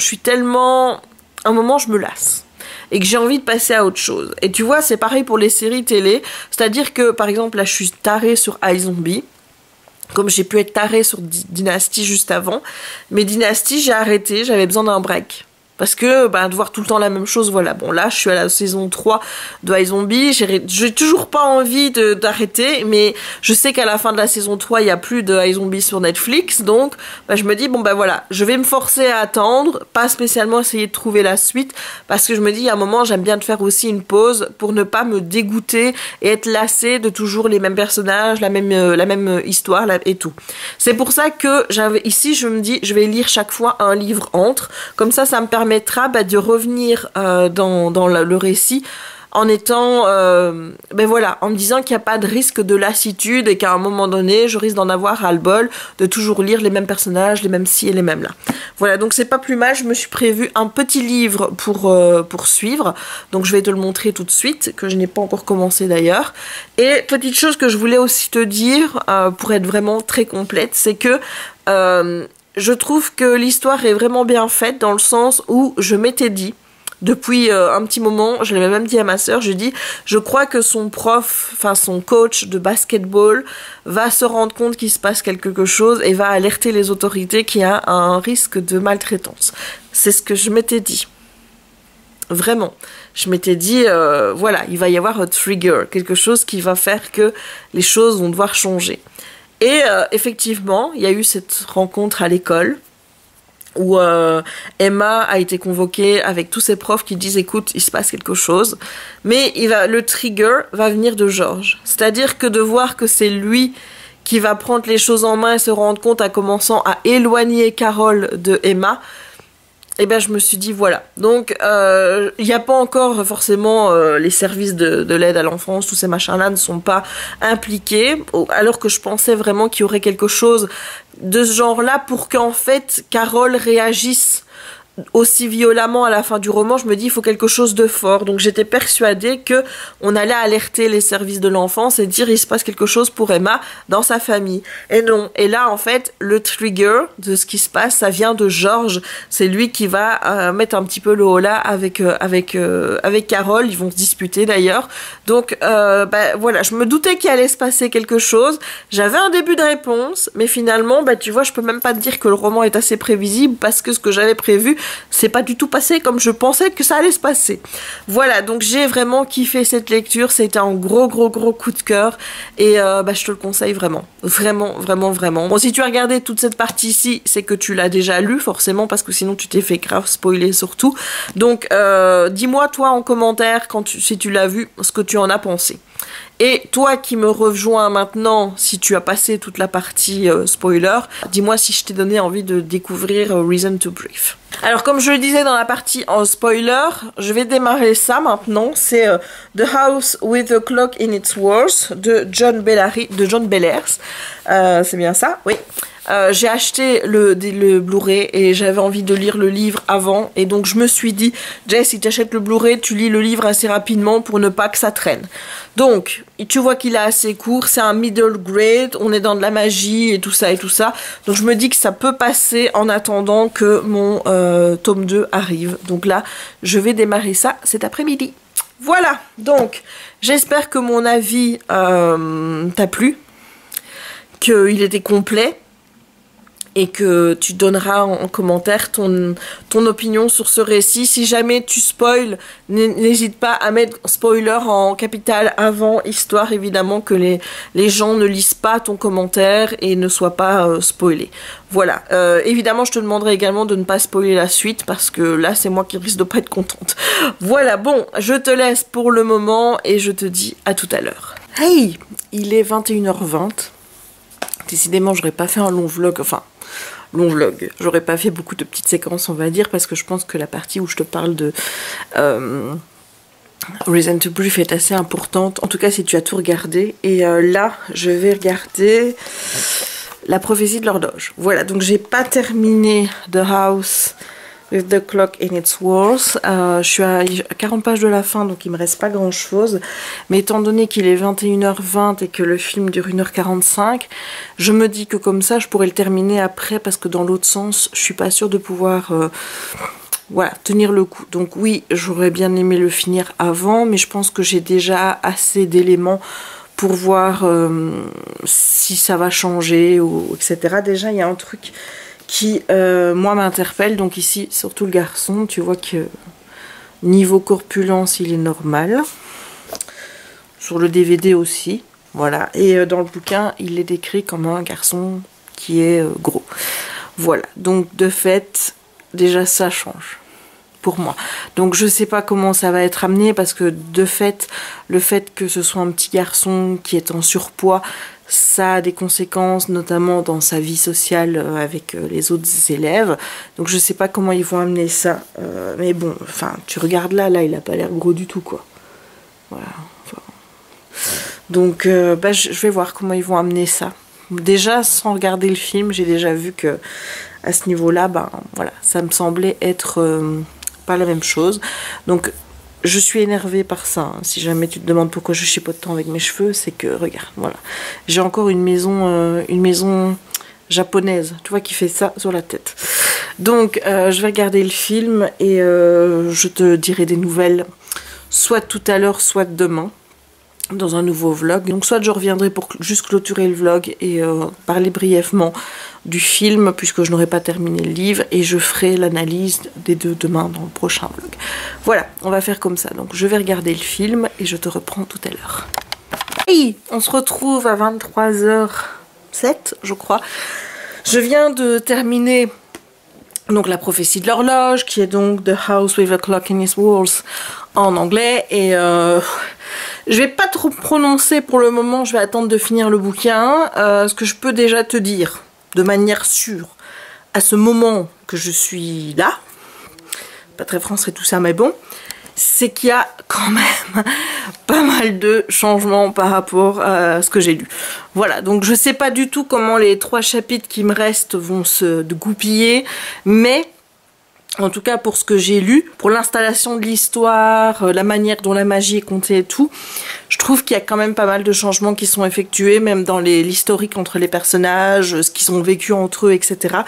un moment, je me lasse. Et que j'ai envie de passer à autre chose. Et tu vois, c'est pareil pour les séries télé. C'est-à-dire que, par exemple, là, je suis tarée sur iZombie. Comme j'ai pu être tarée sur Dynasty juste avant. Mais Dynasty, j'ai arrêté, j'avais besoin d'un break. Parce que de voir tout le temps la même chose, voilà. Bon, là, je suis à la saison 3 de iZombie. J'ai toujours pas envie d'arrêter, mais je sais qu'à la fin de la saison 3, il n'y a plus de iZombie sur Netflix. Donc, je me dis, voilà, je vais me forcer à attendre, pas spécialement essayer de trouver la suite, parce que je me dis, à un moment, j'aime bien de faire aussi une pause pour ne pas me dégoûter et être lassée de toujours les mêmes personnages, la même histoire et tout. C'est pour ça que ici, je me dis, je vais lire chaque fois un livre entre. Comme ça me permettra de revenir dans le récit en étant, ben voilà, en me disant qu'il n'y a pas de risque de lassitude et qu'à un moment donné, je risque d'en avoir ras-le-bol, de toujours lire les mêmes personnages, les mêmes ci et les mêmes là. Voilà, donc c'est pas plus mal, je me suis prévu un petit livre pour suivre, donc je vais te le montrer tout de suite, que je n'ai pas encore commencé d'ailleurs. Et petite chose que je voulais aussi te dire, pour être vraiment très complète, c'est que je trouve que l'histoire est vraiment bien faite dans le sens où je m'étais dit, depuis un petit moment, je l'avais même dit à ma sœur, j'ai dit, je crois que son prof, enfin son coach de basketball va se rendre compte qu'il se passe quelque chose et va alerter les autorités qu'il y a un risque de maltraitance. C'est ce que je m'étais dit. Vraiment. Je m'étais dit, voilà, il va y avoir un trigger, quelque chose qui va faire que les choses vont devoir changer. Et effectivement, il y a eu cette rencontre à l'école où Emma a été convoquée avec tous ses profs qui disent écoute, il se passe quelque chose, mais le trigger va venir de George. C'est-à-dire que de voir que c'est lui qui va prendre les choses en main et se rendre compte en commençant à éloigner Carol de Emma, et ben je me suis dit voilà. Donc il n'y a pas encore forcément les services de l'aide à l'enfance, tous ces machins-là ne sont pas impliqués, alors que je pensais vraiment qu'il y aurait quelque chose de ce genre-là pour qu'en fait Carol réagisse aussi violemment à la fin du roman. Je me dis il faut quelque chose de fort, donc j'étais persuadée que on allait alerter les services de l'enfance et dire il se passe quelque chose pour Emma dans sa famille, et non. Et là en fait le trigger de ce qui se passe, ça vient de George. C'est lui qui va mettre un petit peu le holà avec Carol. Ils vont se disputer d'ailleurs, donc voilà, je me doutais qu'il allait se passer quelque chose, j'avais un début de réponse, mais finalement tu vois, je peux même pas te dire que le roman est assez prévisible parce que ce que j'avais prévu c'est pas du tout passé comme je pensais que ça allait se passer. Voilà, donc j'ai vraiment kiffé cette lecture, c'était un gros coup de cœur et je te le conseille vraiment. Vraiment. Bon, si tu as regardé toute cette partie-ci, c'est que tu l'as déjà lu forcément, parce que sinon tu t'es fait grave spoiler surtout. Donc dis-moi toi en commentaire si tu l'as vu, ce que tu en as pensé. Et toi qui me rejoins maintenant, si tu as passé toute la partie spoiler, dis-moi si je t'ai donné envie de découvrir Reason to Brief. Alors comme je le disais dans la partie en spoiler, je vais démarrer ça maintenant. C'est The House with the Clock in its Walls de John Bellairs. C'est bien ça? Oui. J'ai acheté le Blu-ray et j'avais envie de lire le livre avant, et donc je me suis dit Jess, si tu achètes le Blu-ray, tu lis le livre assez rapidement pour ne pas que ça traîne. Donc tu vois qu'il est assez court, c'est un middle grade, on est dans de la magie et tout ça, donc je me dis que ça peut passer en attendant que mon tome 2 arrive. Donc là je vais démarrer ça cet après-midi. Voilà, donc j'espère que mon avis t'a plu, qu'il était complet, et que tu donneras en commentaire ton opinion sur ce récit. Si jamais tu spoil, n'hésite pas à mettre spoiler en capital avant, histoire évidemment que les gens ne lisent pas ton commentaire et ne soient pas spoilés. Voilà, évidemment je te demanderai également de ne pas spoiler la suite, parce que là c'est moi qui risque de pas être contente. Voilà, bon, je te laisse pour le moment et je te dis à tout à l'heure. Hey, il est 21h20. Décidément j'aurais pas fait un long vlog, j'aurais pas fait beaucoup de petites séquences on va dire, parce que je pense que la partie où je te parle de Reason to Brief est assez importante, en tout cas si tu as tout regardé. Et là je vais regarder La prophétie de l'horloge. Voilà, donc j'ai pas terminé The House with the Clock in its Walls. Je suis à 40 pages de la fin, donc il me reste pas grand chose. Mais étant donné qu'il est 21h20 et que le film dure 1h45, je me dis que comme ça je pourrais le terminer après, parce que dans l'autre sens je suis pas sûre de pouvoir voilà, tenir le coup. Donc oui, j'aurais bien aimé le finir avant, mais je pense que j'ai déjà assez d'éléments pour voir si ça va changer ou etc. Déjà il y a un truc qui moi m'interpelle, donc ici surtout le garçon, tu vois que niveau corpulence il est normal, sur le DVD aussi, voilà, et dans le bouquin il est décrit comme un garçon qui est gros, voilà, donc de fait déjà ça change pour moi. Donc je sais pas comment ça va être amené, parce que de fait, le fait que ce soit un petit garçon qui est en surpoids, ça a des conséquences, notamment dans sa vie sociale avec les autres élèves. Donc je sais pas comment ils vont amener ça. Mais bon, enfin, tu regardes là, il a pas l'air gros du tout, quoi. Voilà. Enfin, donc bah, je vais voir comment ils vont amener ça. Déjà, sans regarder le film, j'ai déjà vu que à ce niveau-là, ben voilà, ça me semblait être pas la même chose. Donc je suis énervée par ça. Hein. Si jamais tu te demandes pourquoi je chipote tant avec mes cheveux, c'est que regarde, voilà, j'ai encore une maison japonaise, tu vois, qui fait ça sur la tête. Donc je vais regarder le film et je te dirai des nouvelles, soit tout à l'heure, soit demain, dans un nouveau vlog. Donc soit je reviendrai pour juste clôturer le vlog et parler brièvement du film, puisque je n'aurai pas terminé le livre, et je ferai l'analyse des deux demain dans le prochain vlog. Voilà, on va faire comme ça. Donc je vais regarder le film et je te reprends tout à l'heure. Hey, on se retrouve à 23h07, je crois. Je viens de terminer donc la prophétie de l'horloge, qui est donc The House with a Clock in Its Walls en anglais, et je vais pas trop prononcer pour le moment, je vais attendre de finir le bouquin. Ce que je peux déjà te dire, de manière sûre, à ce moment que je suis là, pas très français tout ça, mais bon, c'est qu'il y a quand même pas mal de changements par rapport à ce que j'ai lu. Voilà, donc je sais pas du tout comment les 3 chapitres qui me restent vont se goupiller, mais en tout cas pour ce que j'ai lu, pour l'installation de l'histoire, la manière dont la magie est contée et tout, je trouve qu'il y a quand même pas mal de changements qui sont effectués, même dans l'historique entre les personnages, ce qu'ils ont vécu entre eux, etc.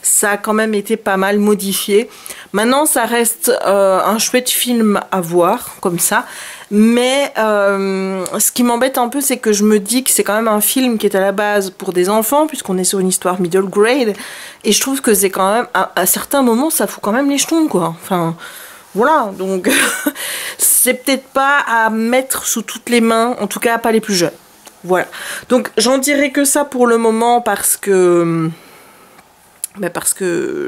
Ça a quand même été pas mal modifié. Maintenant, ça reste un chouette film à voir, comme ça. Mais ce qui m'embête un peu, c'est que je me dis que c'est quand même un film qui est à la base pour des enfants, puisqu'on est sur une histoire middle grade. Et je trouve que c'est quand même, à certains moments, ça fout quand même les jetons, quoi. Enfin, voilà, donc c'est peut-être pas à mettre sous toutes les mains, en tout cas pas les plus jeunes. Voilà, donc j'en dirai que ça pour le moment parce que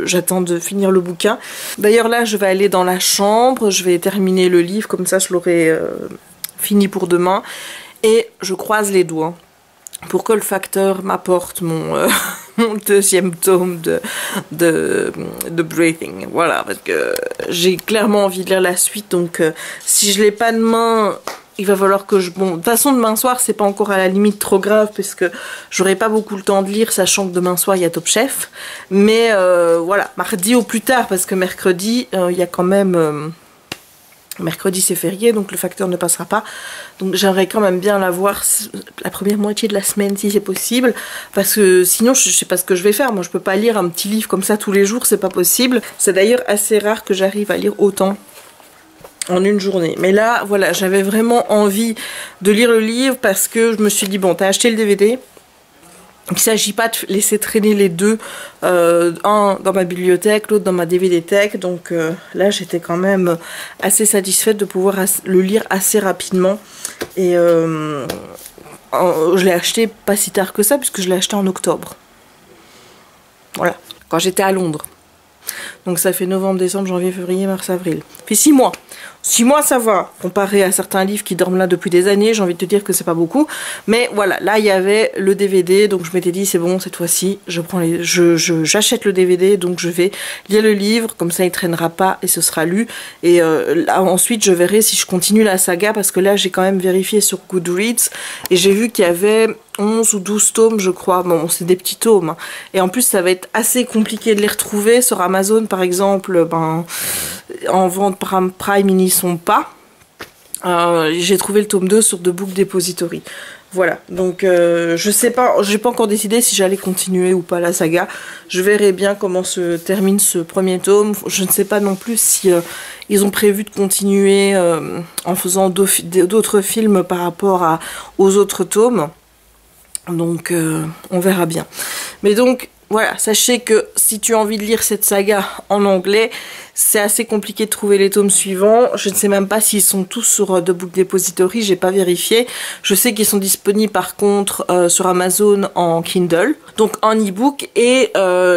j'attends de finir le bouquin. D'ailleurs là je vais aller dans la chambre, je vais terminer le livre, comme ça je l'aurai fini pour demain. Et je croise les doigts pour que le facteur m'apporte mon, mon deuxième tome de Breathing. Voilà, parce que j'ai clairement envie de lire la suite, donc si je l'ai pas demain, il va falloir que je... Bon, de toute façon, demain soir, c'est pas encore à la limite trop grave, puisque j'aurai pas beaucoup le temps de lire, sachant que demain soir, il y a Top Chef. Mais voilà, mardi au plus tard, parce que mercredi, il y a quand même... mercredi, c'est férié, donc le facteur ne passera pas. Donc j'aimerais quand même bien la voir la première moitié de la semaine, si c'est possible. Parce que sinon, je sais pas ce que je vais faire. Moi, je peux pas lire un petit livre comme ça tous les jours, c'est pas possible. C'est d'ailleurs assez rare que j'arrive à lire autant en une journée. Mais là, voilà, j'avais vraiment envie de lire le livre parce que je me suis dit, bon, t'as acheté le DVD. Il ne s'agit pas de laisser traîner les deux, un dans ma bibliothèque, l'autre dans ma DVD-thèque. Donc là, j'étais quand même assez satisfaite de pouvoir le lire assez rapidement. Et je l'ai acheté pas si tard que ça, puisque je l'ai acheté en octobre. Voilà, quand j'étais à Londres. Donc ça fait novembre, décembre, janvier, février, mars, avril. Ça fait 6 mois. 6 mois, ça va. Comparé à certains livres qui dorment là depuis des années, j'ai envie de te dire que c'est pas beaucoup. Mais voilà, là, il y avait le DVD. Donc je m'étais dit, c'est bon, cette fois-ci, j'achète le DVD. Donc je vais lire le livre. Comme ça, il traînera pas et ce sera lu. Et là, ensuite, je verrai si je continue la saga. Parce que là, j'ai quand même vérifié sur Goodreads. Et j'ai vu qu'il y avait 11 ou 12 tomes, je crois. Bon, c'est des petits tomes. Et en plus, ça va être assez compliqué de les retrouver. Sur Amazon, par exemple, ben, en vente Prime, ils n'y sont pas. J'ai trouvé le tome 2 sur The Book Depository. Voilà, donc je sais pas, j'ai pas encore décidé si j'allais continuer ou pas la saga. Je verrai bien comment se termine ce premier tome. Je ne sais pas non plus si ils ont prévu de continuer en faisant d'autres films par rapport aux autres tomes. Donc on verra bien. Mais donc voilà, sachez que si tu as envie de lire cette saga en anglais, c'est assez compliqué de trouver les tomes suivants. Je ne sais même pas s'ils sont tous sur The Book Depository, j'ai pas vérifié. Je sais qu'ils sont disponibles par contre sur Amazon en Kindle, donc en e-book, et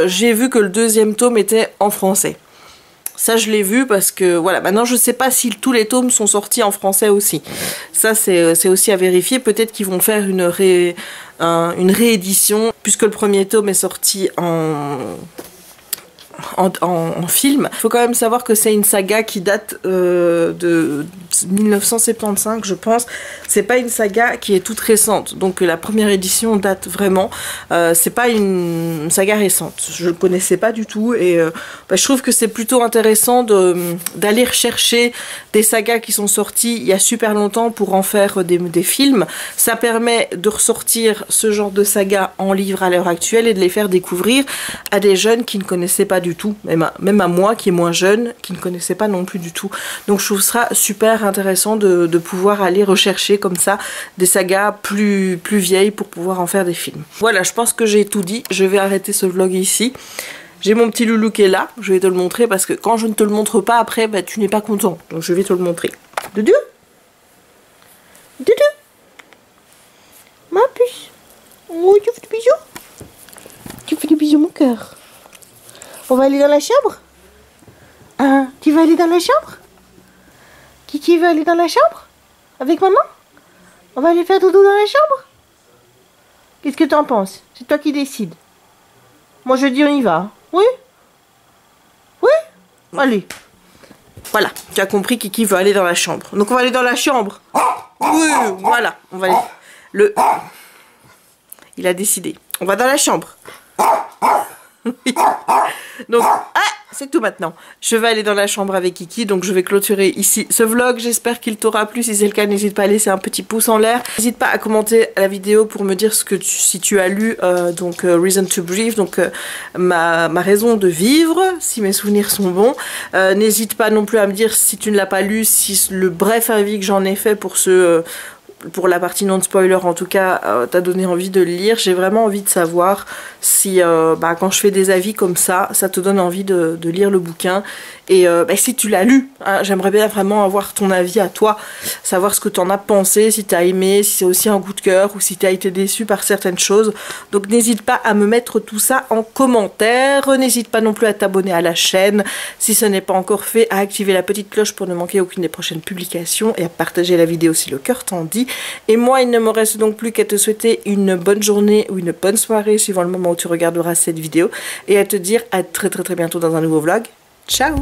j'ai vu que le deuxième tome était en français. Ça, je l'ai vu parce que, voilà, maintenant je sais pas si tous les tomes sont sortis en français aussi. Ça, c'est aussi à vérifier. Peut-être qu'ils vont faire une réédition, puisque le premier tome est sorti en film. Il faut quand même savoir que c'est une saga qui date de 1975 je pense. C'est pas une saga qui est toute récente, donc la première édition date vraiment. C'est pas une saga récente, je ne connaissais pas du tout et je trouve que c'est plutôt intéressant d'aller rechercher des sagas qui sont sorties il y a super longtemps pour en faire des films. Ça permet de ressortir ce genre de saga en livre à l'heure actuelle et de les faire découvrir à des jeunes qui ne connaissaient pas du tout, même à moi qui est moins jeune, qui ne connaissait pas non plus du tout. Donc je trouve ça super intéressant de pouvoir aller rechercher comme ça des sagas plus vieilles pour pouvoir en faire des films. Voilà, je pense que j'ai tout dit, je vais arrêter ce vlog ici. J'ai mon petit loulou qui est là, je vais te le montrer parce que quand je ne te le montre pas après, bah, tu n'es pas content. Donc je vais te le montrer. Doudou, Doudou, ma puce. Oh, tu fais des bisous? Tu fais des bisous mon cœur. On va aller dans la chambre? Hein, tu vas aller dans la chambre? Kiki veut aller dans la chambre? Avec maman? On va aller faire dodo dans la chambre? Qu'est-ce que t'en penses? C'est toi qui décides. Moi je dis on y va. Oui? Oui? Allez. Voilà, tu as compris, Kiki veut aller dans la chambre. Donc on va aller dans la chambre. Oui, voilà. On va aller... Il a décidé. On va dans la chambre. Donc, c'est tout maintenant. Je vais aller dans la chambre avec Kiki, donc je vais clôturer ici ce vlog. J'espère qu'il t'aura plu. Si c'est le cas, n'hésite pas à laisser un petit pouce en l'air. N'hésite pas à commenter la vidéo pour me dire si tu as lu Reason to Breathe, donc ma raison de vivre, si mes souvenirs sont bons. N'hésite pas non plus à me dire si tu ne l'as pas lu, si le bref avis que j'en ai fait pour la partie non-spoiler en tout cas, t'as donné envie de le lire. J'ai vraiment envie de savoir si quand je fais des avis comme ça te donne envie de lire le bouquin. Et si tu l'as lu, hein, j'aimerais bien vraiment avoir ton avis à toi, savoir ce que tu en as pensé, si tu as aimé, si c'est aussi un coup de cœur ou si tu as été déçu par certaines choses. Donc n'hésite pas à me mettre tout ça en commentaire. N'hésite pas non plus à t'abonner à la chaîne si ce n'est pas encore fait, à activer la petite cloche pour ne manquer aucune des prochaines publications et à partager la vidéo si le cœur t'en dit. Et moi, il ne me reste donc plus qu'à te souhaiter une bonne journée ou une bonne soirée suivant le moment où tu regarderas cette vidéo et à te dire à très bientôt dans un nouveau vlog. Ciao!